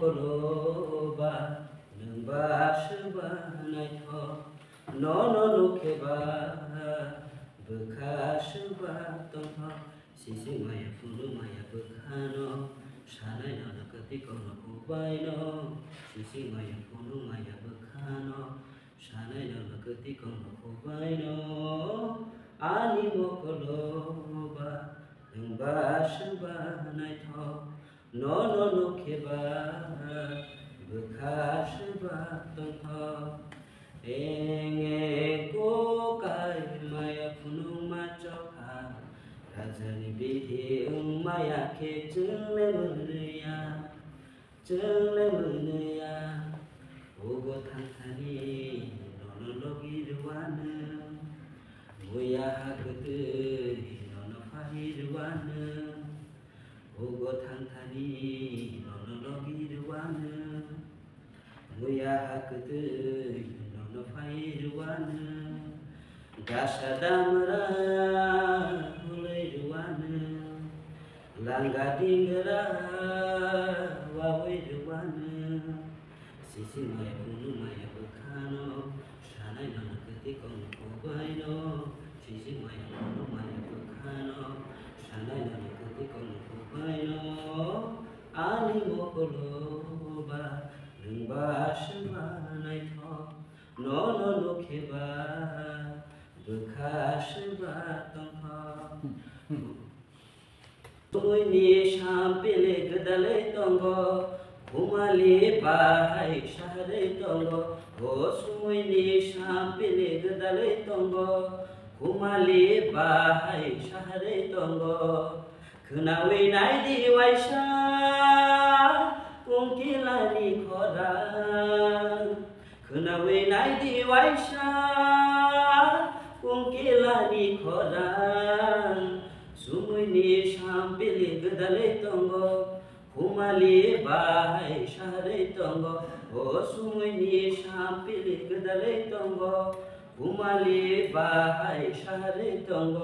मखल'बा नोंबासोबा नायथ' न' नुखेबा बोखासोबा दंथ' सिसिमाया फुलुमाया बोखानो सानायनानो कतिखौनो खुबायनो सिसिमाया फुलुमाया बोखानो सानायनानो कतिखौनो खुबायनो आनि मखल'बा नोंबासोबा नायथ' न' नुखेबा बोखासोबा दंथ' Enge kai maya punung macoka Rajani bihi maya ke jengle meneya Ogo tangtani nono logi ruwana Muya hakete nono fahi ruwana Ogo tangtani nono logi ruwana Muya hakete no fairuana gasadamra hulairuana langga dingra wawairuana sisi maya punu maya bekano sanai nana ketikong kobaino sisi maya punu maya bekano sanai nana ketikong kobaino ani mokoloba nembasba naitho no नुखेबा बोखासोबा दंथ' सुमुइनि सामपेले गोदालै दंग हुमालि बाहाय साहारै दंग सुमुइनि सामपेले गोदालै दंग हुमालि बाहाय साहारै दंग खोनावैनाय दिवायसा उंकिलानि खरा खोनावैनाय दिवायसा उंकिलानि खरां सुमुइनि सामपेले गोदालै दंग हुमालि बाहाय साहारै दंग सुमुइनि सामपेले गोदालै दंग हुमालि बाहाय साहारै दंग